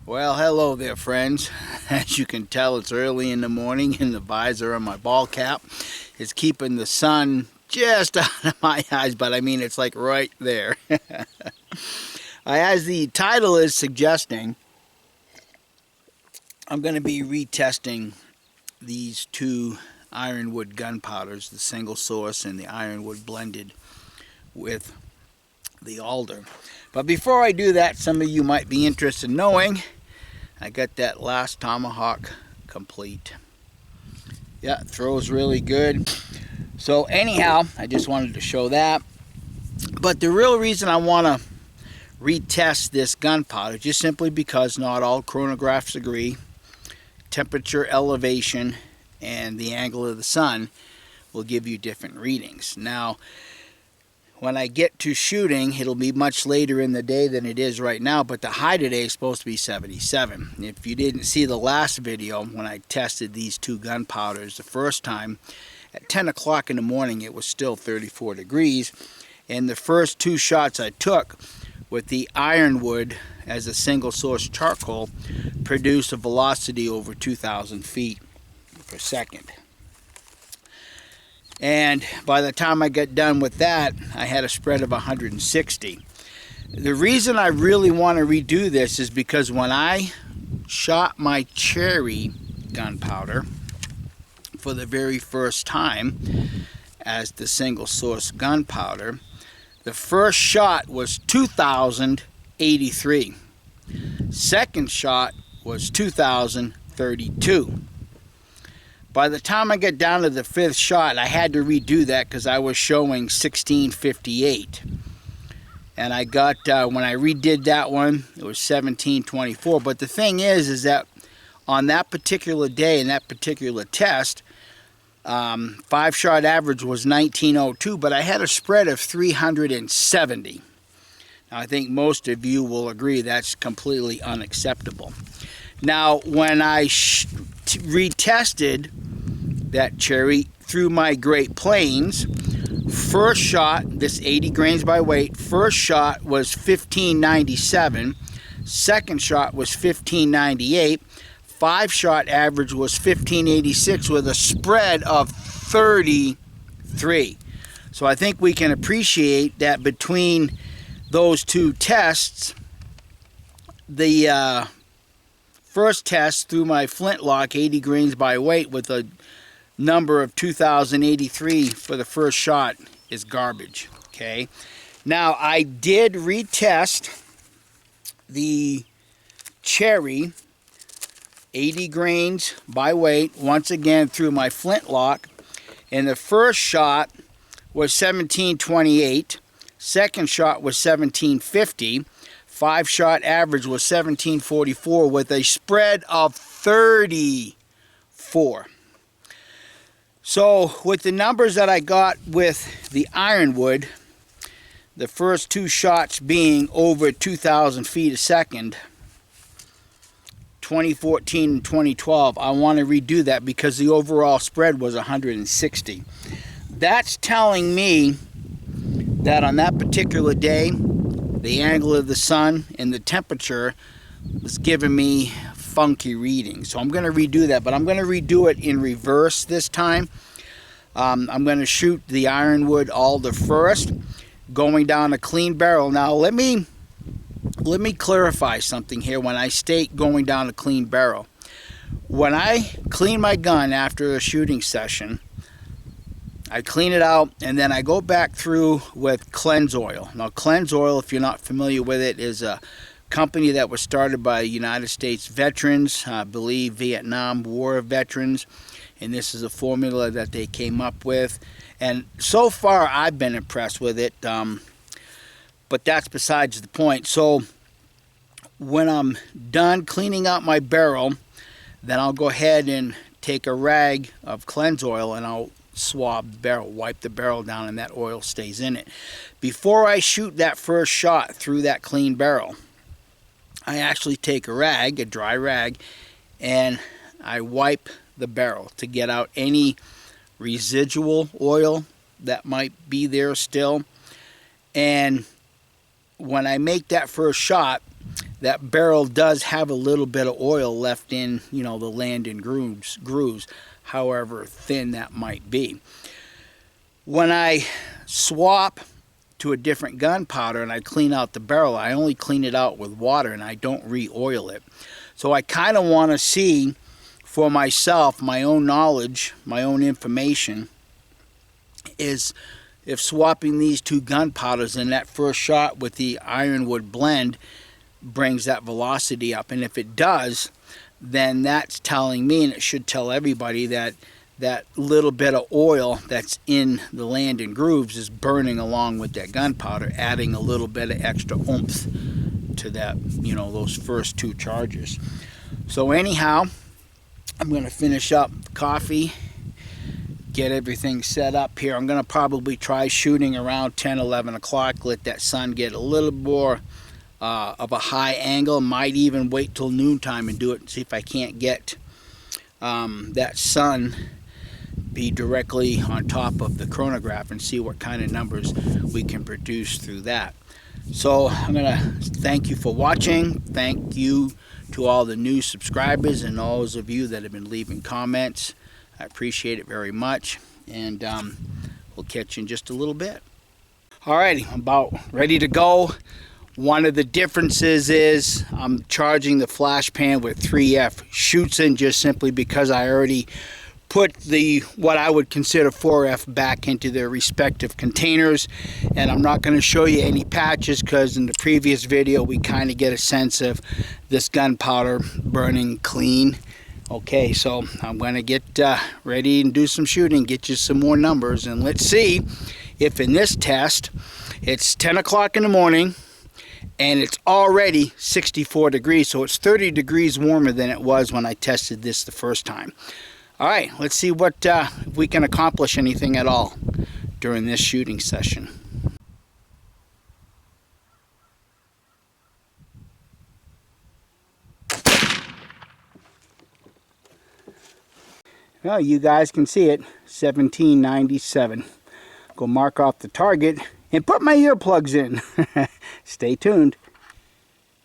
Well, hello there, friends. As you can tell, it's early in the morning, and the visor on my ball cap is keeping the sun just out of my eyes, but I mean, it's like right there. As the title is suggesting, I'm going to be retesting these two ironwood gunpowders, the single source and the ironwood blended with the alder. But before I do that, some of you might be interested in knowing I got that last tomahawk complete. Yeah, it throws really good. So anyhow, I just wanted to show that. But the real reason I want to retest this gunpowder, just simply because not all chronographs agree. Temperature, elevation, and the angle of the sun will give you different readings. Now, when I get to shooting, it'll be much later in the day than it is right now, but the high today is supposed to be 77. If you didn't see the last video when I tested these two gunpowders the first time, at 10 o'clock in the morning it was still 34 degrees, and the first two shots I took with the ironwood as a single source charcoal produced a velocity over 2,000 feet per second. And by the time I got done with that, I had a spread of 160. The reason I really want to redo this is because when I shot my cherry gunpowder for the very first time as the single source gunpowder, the first shot was 2,083. Second shot was 2,032. By the time I got down to the fifth shot, I had to redo that because I was showing 1658. And I got, when I redid that one, it was 1724. But the thing is that on that particular day and that particular test, 5-shot average was 1902, but I had a spread of 370. Now, I think most of you will agree that's completely unacceptable. Now, when I retested that cherry through my Great Plains, first shot, this 80 grains by weight, first shot was 1597, second shot was 1598, 5-shot average was 1586 with a spread of 33. So I think we can appreciate that between those two tests, the first test through my flintlock, 80 grains by weight with a number of 2,083 for the first shot, is garbage. Okay. Now, I did retest the cherry 80 grains by weight once again through my flintlock, and the first shot was 1728, second shot was 1750, 5-shot average was 1744 with a spread of 34. So with the numbers that I got with the ironwood, the first two shots being over 2,000 feet a second, 2014 and 2012, I want to redo that because the overall spread was 160. That's telling me that on that particular day, the angle of the sun and the temperature was giving me funky readings. So I'm going to redo that, but I'm going to redo it in reverse this time. I'm going to shoot the ironwood-alder first, going down a clean barrel. Now let me clarify something here when I state going down a clean barrel. When I clean my gun after a shooting session, I clean it out and then I go back through with Cleanse Oil. Now Cleanse Oil, if you're not familiar with it, is a company that was started by United States veterans, I believe Vietnam War veterans, and this is a formula that they came up with. And so far I've been impressed with it, but that's besides the point. So when I'm done cleaning out my barrel, then I'll go ahead and take a rag of Cleanse Oil and I'll swab the barrel, wipe the barrel down, and that oil stays in it. Before I shoot that first shot through that clean barrel, I actually take a rag, a dry rag, and I wipe the barrel to get out any residual oil that might be there still. And when I make that first shot, that barrel does have a little bit of oil left in, you know, the landing grooves, however thin that might be. When I swap to a different gunpowder and I clean out the barrel, I only clean it out with water and I don't re-oil it. So I kind of want to see for myself, my own knowledge, my own information, is if swapping these two gunpowders in that first shot with the ironwood blend brings that velocity up. And if it does, then that's telling me, and it should tell everybody, that that little bit of oil that's in the landing grooves is burning along with that gunpowder, adding a little bit of extra oomph to that, you know, those first two charges. So anyhow, I'm going to finish up the coffee, get everything set up here. I'm going to probably try shooting around 10, 11 o'clock, let that sun get a little more of a high angle. Might even wait till noontime and do it and see if I can't get that sun be directly on top of the chronograph and see what kind of numbers we can produce through that. So I'm going to thank you for watching. Thank you to all the new subscribers and all those of you that have been leaving comments. I appreciate it very much, and we'll catch you in just a little bit. Alrighty, I'm about ready to go. One of the differences is I'm charging the flash pan with 3F shoots in, just simply because I already put the what I would consider 4F back into their respective containers, and I'm not going to show you any patches because in the previous video we kind of get a sense of this gunpowder burning clean. Okay, so I'm going to get ready and do some shooting, get you some more numbers, and let's see if in this test it's 10 o'clock in the morning and it's already 64 degrees, so it's 30 degrees warmer than it was when I tested this the first time. All right, let's see what if we can accomplish anything at all during this shooting session. Well, you guys can see it, 1797. Go mark off the target and put my earplugs in. Stay tuned.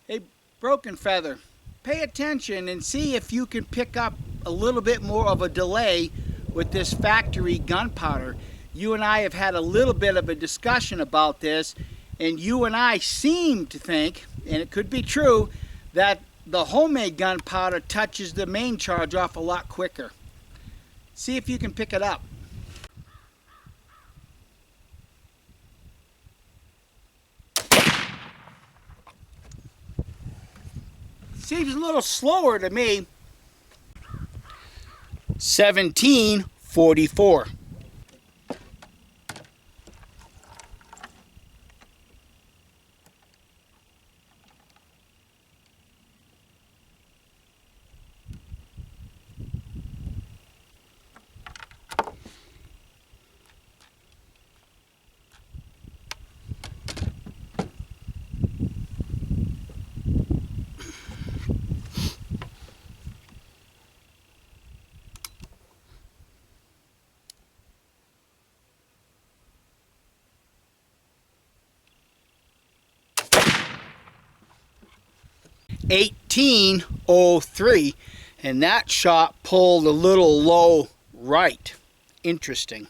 Hey, Broken Feather, pay attention and see if you can pick up a little bit more of a delay with this factory gunpowder. You and I have had a little bit of a discussion about this, and you and I seem to think, and it could be true, that the homemade gunpowder touches the main charge off a lot quicker. See if you can pick it up. Seems a little slower to me. 1744. $18.03, and that shot pulled a little low right. Interesting.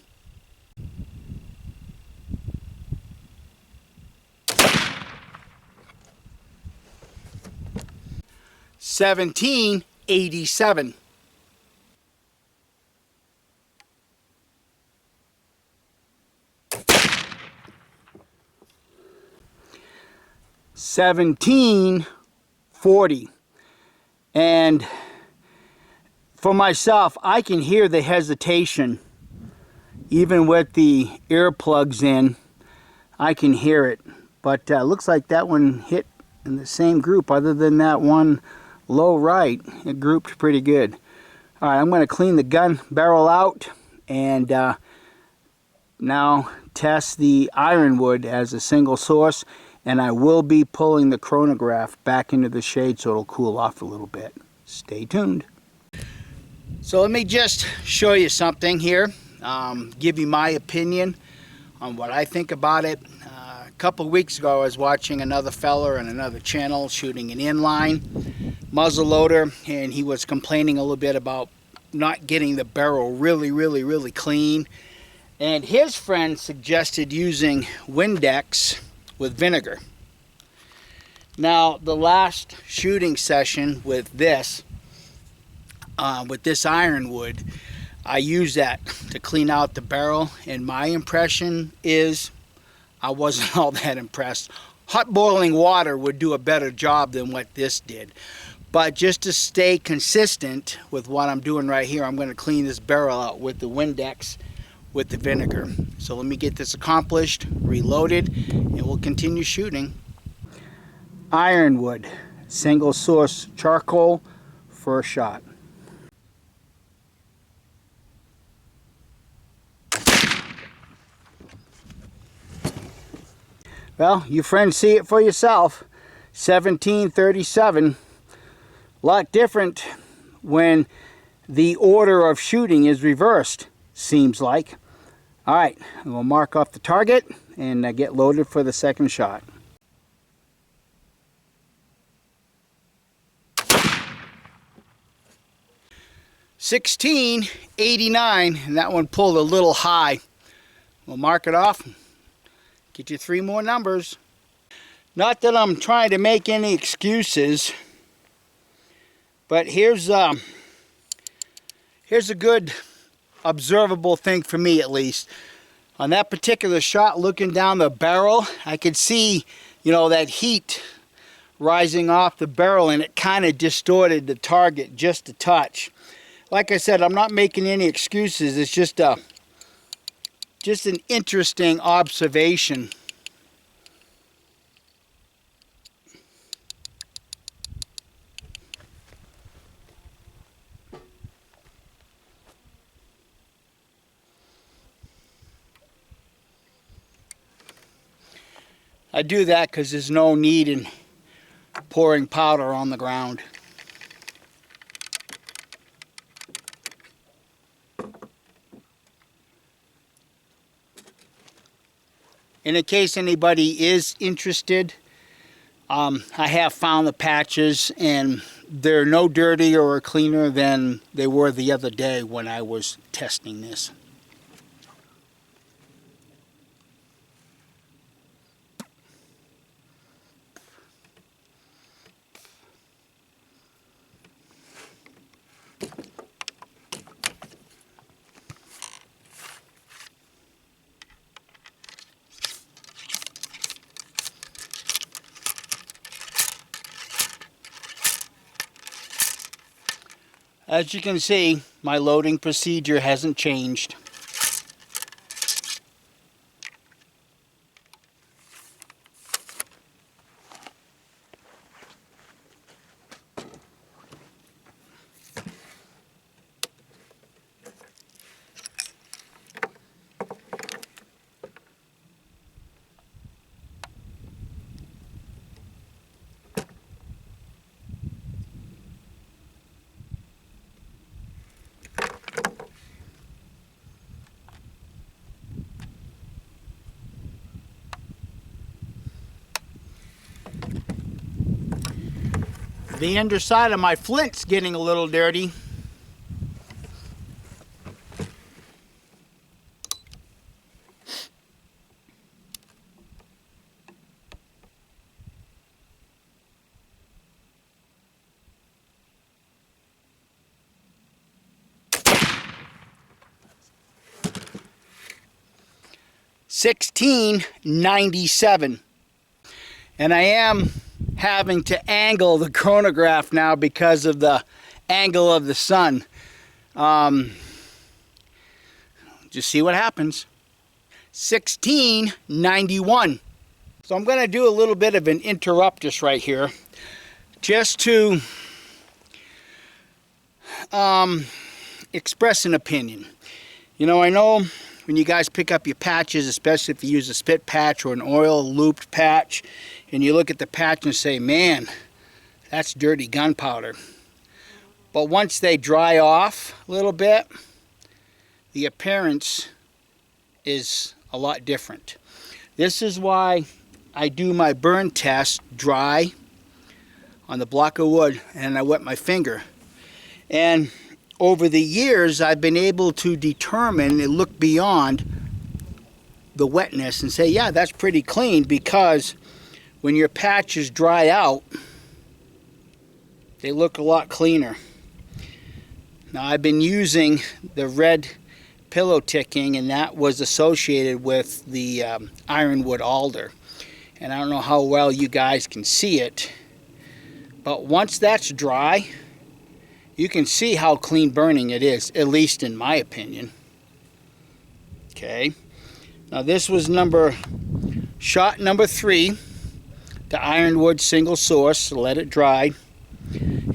$17.87. $17.40. And for myself, I can hear the hesitation. Even with the earplugs in, I can hear it. But looks like that one hit in the same group. Other than that one low right, it grouped pretty good. All right, I'm going to clean the gun barrel out and now test the ironwood as a single source. And I will be pulling the chronograph back into the shade so it'll cool off a little bit. Stay tuned. So let me just show you something here. Give you my opinion on what I think about it. couple weeks ago I was watching another fella on another channel shooting an inline muzzle loader, and he was complaining a little bit about not getting the barrel really clean. And his friend suggested using Windex with vinegar. Now, the last shooting session with this ironwood, I used that to clean out the barrel, and my impression is I wasn't all that impressed. Hot boiling water would do a better job than what this did. But just to stay consistent with what I'm doing right here, I'm going to clean this barrel out with the Windex with the vinegar. So let me get this accomplished, reloaded, and we'll continue shooting. Ironwood, single source charcoal, first shot. Well, you friends see it for yourself. 1737. A lot different when the order of shooting is reversed, seems like. All right, we'll mark off the target and get loaded for the second shot. $16.89, and that one pulled a little high. We'll mark it off. Get you 3 more numbers. Not that I'm trying to make any excuses, but here's a good observable thing for me, at least. On that particular shot, looking down the barrel, I could see, you know, that heat rising off the barrel, and it kind of distorted the target just a touch. Like I said, I'm not making any excuses. It's just an interesting observation. I do that because there's no need in pouring powder on the ground. And in case anybody is interested, I have found the patches, and they're no dirtier or cleaner than they were the other day when I was testing this. As you can see, my loading procedure hasn't changed. The underside of my flint's getting a little dirty. $16.97, and I am having to angle the chronograph now because of the angle of the sun. Just see what happens. 16.91. So I'm going to do a little bit of an interruptus right here, just to express an opinion. You know, I know when you guys pick up your patches, especially if you use a spit patch or an oil looped patch, and you look at the patch and say, man, that's dirty gunpowder. But once they dry off a little bit, the appearance is a lot different. This is why I do my burn test dry on the block of wood, and I wet my finger. And over the years, I've been able to determine and look beyond the wetness and say, yeah, that's pretty clean, because when your patches dry out, they look a lot cleaner. Now, I've been using the red pillow ticking, and that was associated with the ironwood-alder. And I don't know how well you guys can see it, but once that's dry, you can see how clean burning it is, at least in my opinion. Okay, now this was shot number 3, the ironwood single source, let it dry,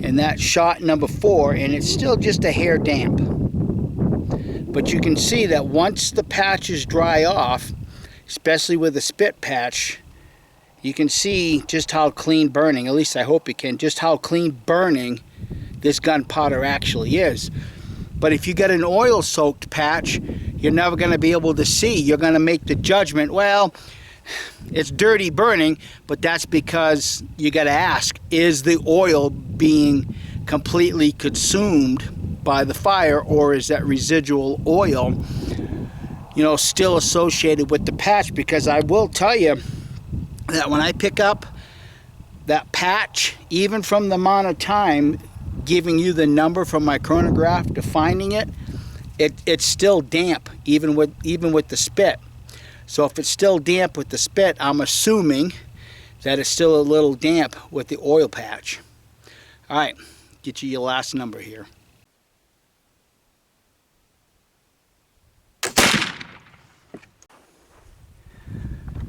and that's shot number 4, and it's still just a hair damp. But you can see that once the patches dry off, especially with a spit patch, you can see just how clean burning, at least I hope you can, just how clean burning this gunpowder actually is. But if you get an oil-soaked patch, you're never going to be able to see. You're going to make the judgment, well, it's dirty burning, but that's because you got to ask, is the oil being completely consumed by the fire, or is that residual oil, you know, still associated with the patch? Because I will tell you that when I pick up that patch, even from the amount of time giving you the number from my chronograph to finding it, it's still damp, even with the spit. So if it's still damp with the spit, I'm assuming that it's still a little damp with the oil patch. All right, get you your last number here.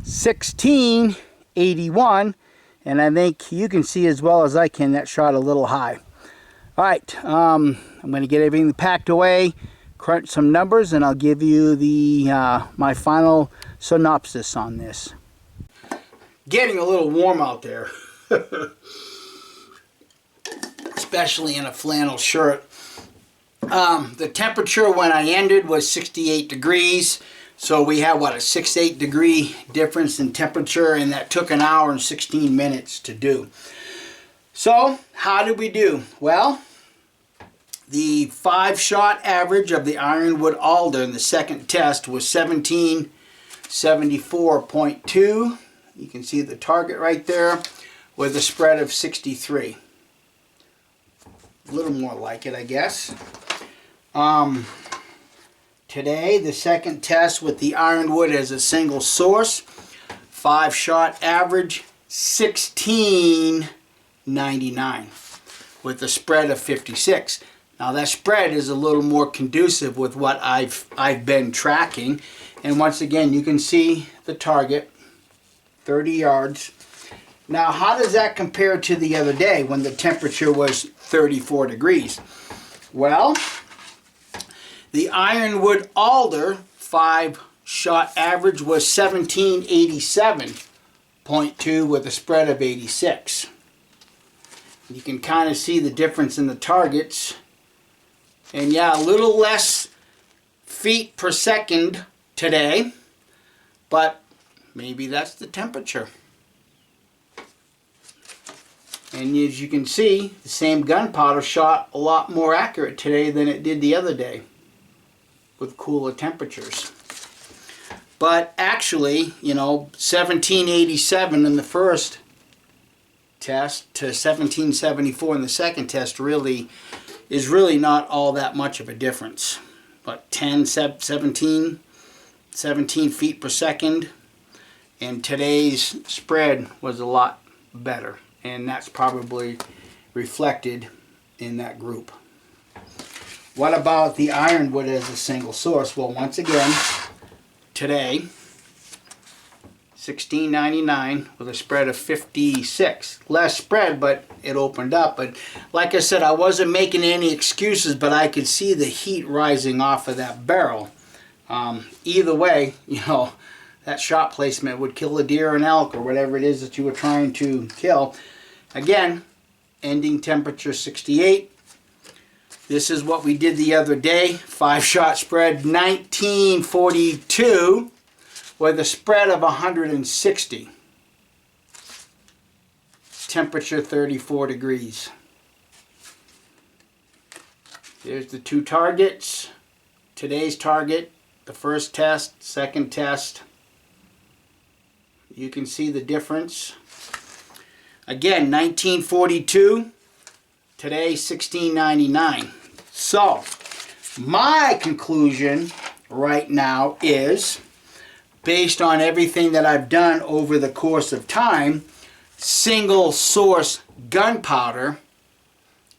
$16.81, and I think you can see as well as I can that shot a little high. All right, I'm going to get everything packed away, crunch some numbers, and I'll give you the my final synopsis on this. Getting a little warm out there, especially in a flannel shirt. The temperature when I ended was 68 degrees. So we had, what, a 6-8 degree difference in temperature, and that took an hour and 16 minutes to do. So, how did we do? Well, the 5-shot average of the ironwood-alder in the second test was 1774.2. You can see the target right there with a spread of 63. A little more like it, I guess. Today, the second test with the ironwood as a single source, 5-shot average, 16.99 with a spread of 56. Now that spread is a little more conducive with what I've been tracking, and once again you can see the target, 30 yards. Now how does that compare to the other day when the temperature was 34 degrees? Well, the ironwood-alder 5-shot average was 1787.2 with a spread of 86. You can kind of see the difference in the targets. And yeah, a little less feet per second today, but maybe that's the temperature. And as you can see, the same gunpowder shot a lot more accurate today than it did the other day, with cooler temperatures. But actually, you know, 1787 in the first test to 1774 in the second test is really not all that much of a difference. But 17 feet per second, and today's spread was a lot better, and that's probably reflected in that group. What about the ironwood as a single source? Well, once again, today, 16.99 with a spread of 56. Less spread, but it opened up. But like I said, I wasn't making any excuses, but I could see the heat rising off of that barrel. Either way, you know, that shot placement would kill a deer or an elk or whatever it is that you were trying to kill. Again, ending temperature 68. This is what we did the other day. 5-shot spread, 1942 with a spread of 160. temperature 34 degrees. There's the two targets. Today's target, the first test, second test. You can see the difference. Again, 1942. Today, 1699. So, my conclusion right now is, based on everything that I've done over the course of time, single source gunpowder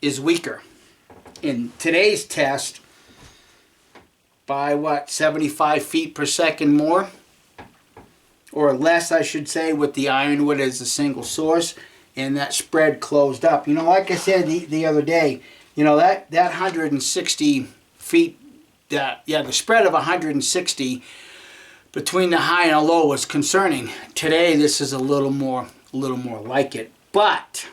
is weaker. In today's test, by what, 75 feet per second more? Or less, I should say, with the ironwood as a single source, and that spread closed up. You know, like I said the other day, you know, that 160 feet, the spread of 160 between the high and the low was concerning. Today, this is a little more like it. But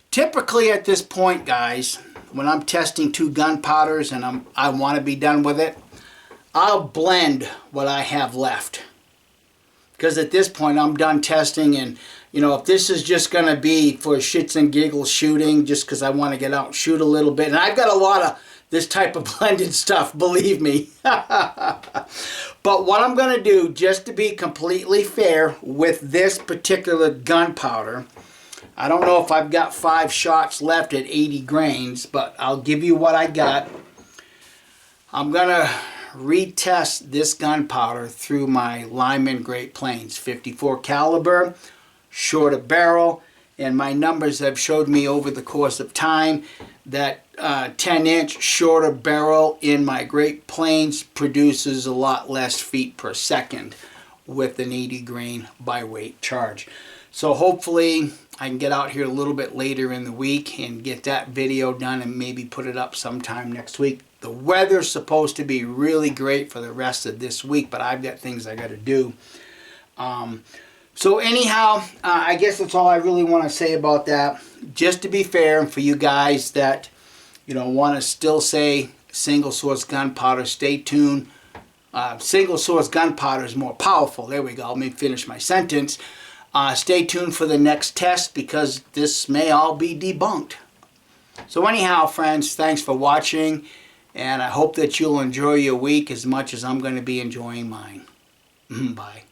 typically at this point, guys, when I'm testing two gunpowders and I want to be done with it, I'll blend what I have left. Because at this point, I'm done testing, and you know, if this is just going to be for shits and giggles shooting, just because I want to get out and shoot a little bit, and I've got a lot of this type of blended stuff, believe me. But what I'm going to do, just to be completely fair with this particular gunpowder, I don't know if I've got 5 shots left at 80 grains, but I'll give you what I got. I'm going to retest this gunpowder through my Lyman Great Plains 54 caliber, shorter barrel, and my numbers have showed me over the course of time that 10-inch shorter barrel in my Great Plains produces a lot less feet per second with an 80 grain by weight charge. So hopefully I can get out here a little bit later in the week and get that video done and maybe put it up sometime next week. The weather's supposed to be really great for the rest of this week, but I've got things I got to do. So anyhow, I guess that's all I really want to say about that. Just to be fair, and for you guys that, you know, want to still say single source gunpowder, stay tuned. Single source gunpowder is more powerful. There we go. Let me finish my sentence. Stay tuned for the next test, because this may all be debunked. So anyhow, friends, thanks for watching, and I hope that you'll enjoy your week as much as I'm going to be enjoying mine. Bye.